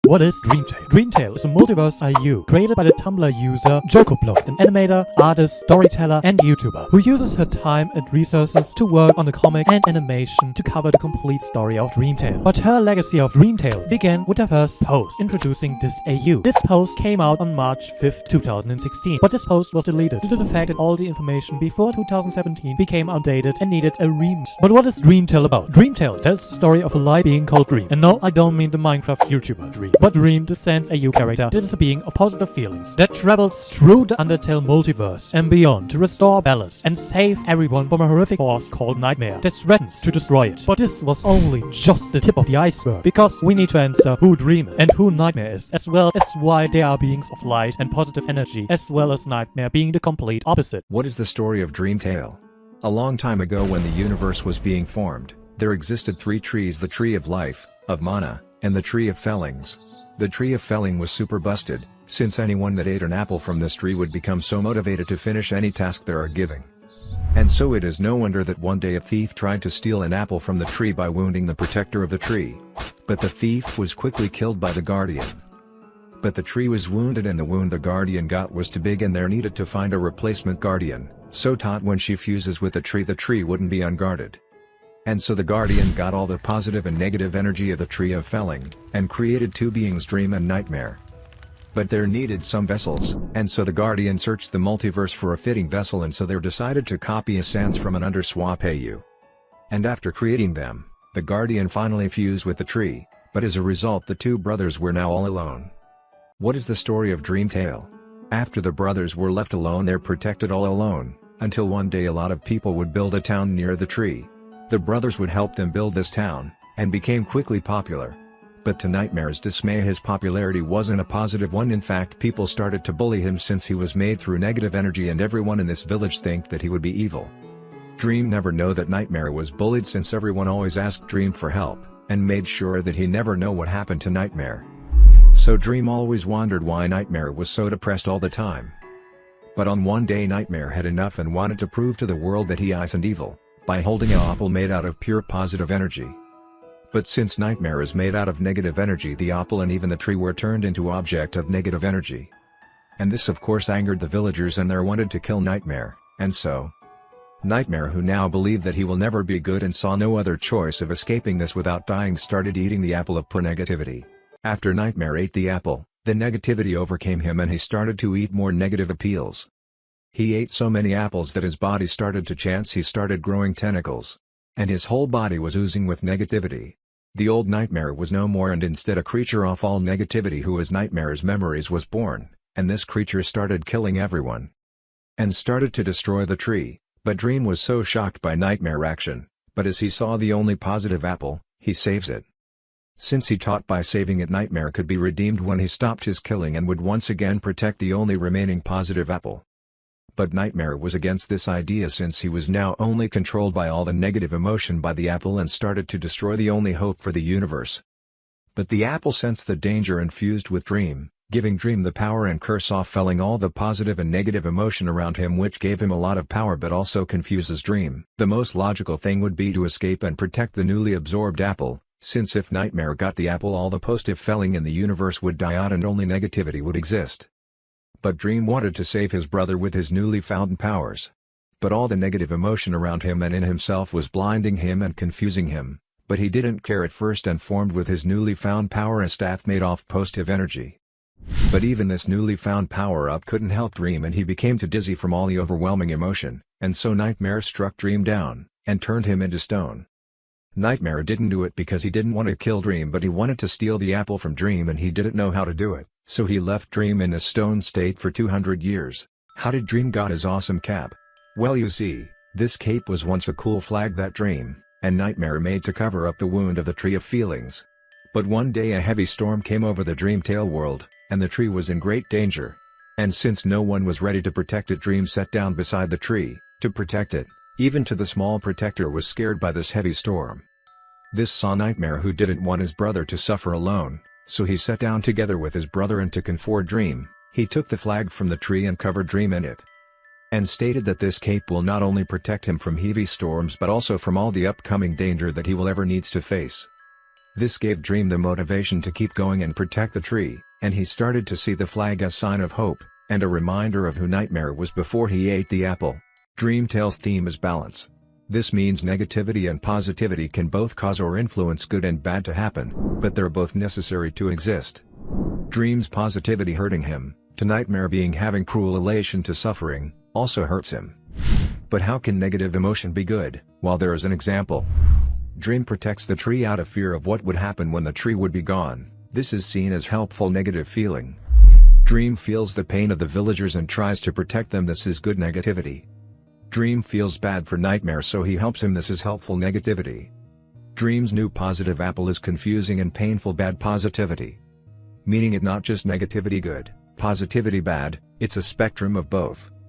What is Dreamtale? Dreamtale is a multiverse IU created by the Tumblr user Jokublog, an animator, artist, storyteller, and YouTuber who uses her time and resources to work on the comic and animation to cover the complete story of Dreamtale. But her legacy of Dreamtale began with her first post introducing this AU. This post came out on March 5th, 2016, but this post was deleted due to the fact that all the information before 2017 became outdated and needed a remake. But what is Dreamtale about? Dreamtale tells the story of a light being called Dream. And no, I don't mean the Minecraft YouTuber Dream, but Dream, the Sans AU character that is a being of positive feelings that travels through the Undertale multiverse and beyond to restore balance and save everyone from a horrific force called Nightmare that threatens to destroy it. But this was only just the tip of the iceberg, because we need to answer who Dream is and who Nightmare is, as well as why they are beings of light and positive energy, as well as Nightmare being the complete opposite. What is the story of Dreamtale? A long time ago, when the universe was being formed, there existed three trees: the Tree of Life, of Mana, and the Tree of Fellings. The Tree of Felling was super busted, since anyone that ate an apple from this tree would become so motivated to finish any task they are giving. And so it is no wonder that one day a thief tried to steal an apple from the tree by wounding the protector of the tree. But the thief was quickly killed by the guardian. But the tree was wounded, and the wound the guardian got was too big, and there needed to find a replacement guardian, so Tot when she fuses with the tree wouldn't be unguarded. And so the guardian got all the positive and negative energy of the Tree of Felling, and created two beings, Dream and Nightmare. But there needed some vessels, and so the guardian searched the multiverse for a fitting vessel, and so they decided to copy a sans from an Underswap AU. And after creating them, the guardian finally fused with the tree, but as a result the two brothers were now all alone. What is the story of Dreamtale? After the brothers were left alone, they're protected all alone, until one day a lot of people would build a town near the tree. The brothers would help them build this town, and became quickly popular. But to Nightmare's dismay, his popularity wasn't a positive one. In fact, people started to bully him since he was made through negative energy, and everyone in this village think that he would be evil. Dream never know that Nightmare was bullied, since everyone always asked Dream for help, and made sure that he never know what happened to Nightmare. So Dream always wondered why Nightmare was so depressed all the time. But on one day Nightmare had enough and wanted to prove to the world that he isn't evil, by holding an apple made out of pure positive energy. But since Nightmare is made out of negative energy, the apple and even the tree were turned into object of negative energy. And this of course angered the villagers, and they wanted to kill Nightmare, and so Nightmare, who now believed that he will never be good and saw no other choice of escaping this without dying, started eating the apple of pure negativity. After Nightmare ate the apple, the negativity overcame him and he started to eat more negative appeals. He ate so many apples that his body started to change. He started growing tentacles, and his whole body was oozing with negativity. The old Nightmare was no more, and instead a creature of all negativity, who as Nightmare's memories, was born, and this creature started killing everyone and started to destroy the tree. But Dream was so shocked by Nightmare action, but as he saw the only positive apple, he saves it. Since he thought by saving it Nightmare could be redeemed when he stopped his killing and would once again protect the only remaining positive apple. But Nightmare was against this idea, since he was now only controlled by all the negative emotion by the apple and started to destroy the only hope for the universe. But the apple sensed the danger and fused with Dream, giving Dream the power and curse off felling all the positive and negative emotion around him, which gave him a lot of power but also confuses Dream. The most logical thing would be to escape and protect the newly absorbed apple, since if Nightmare got the apple, all the positive felling in the universe would die out and only negativity would exist. But Dream wanted to save his brother with his newly found powers. But all the negative emotion around him and in himself was blinding him and confusing him, but he didn't care at first and formed with his newly found power a staff made of positive energy. But even this newly found power-up couldn't help Dream, and he became too dizzy from all the overwhelming emotion, and so Nightmare struck Dream down, and turned him into stone. Nightmare didn't do it because he didn't want to kill Dream, but he wanted to steal the apple from Dream, and he didn't know how to do it. So he left Dream in a stone state for 200 years. How did Dream got his awesome cap? Well, you see, this cape was once a cool flag that Dream and Nightmare made to cover up the wound of the Tree of Feelings. But one day a heavy storm came over the Dreamtale world, and the tree was in great danger. And since no one was ready to protect it, Dream sat down beside the tree to protect it. Even to the small protector was scared by this heavy storm. This saw Nightmare, who didn't want his brother to suffer alone. So he sat down together with his brother, and to comfort Dream, he took the flag from the tree and covered Dream in it. And stated that this cape will not only protect him from heavy storms but also from all the upcoming danger that he will ever needs to face. This gave Dream the motivation to keep going and protect the tree, and he started to see the flag as sign of hope, and a reminder of who Nightmare was before he ate the apple. Dreamtale's theme is balance. This means negativity and positivity can both cause or influence good and bad to happen, but they're both necessary to exist. Dream's positivity hurting him, to Nightmare being having cruel elation to suffering, also hurts him. But how can negative emotion be good? Well, there is an example. Dream protects the tree out of fear of what would happen when the tree would be gone. This is seen as helpful negative feeling. Dream feels the pain of the villagers and tries to protect them. This is good negativity. Dream feels bad for Nightmare, so he helps him. This is helpful negativity. Dream's new positive apple is confusing and painful bad positivity. Meaning it not just negativity good, positivity bad, it's a spectrum of both.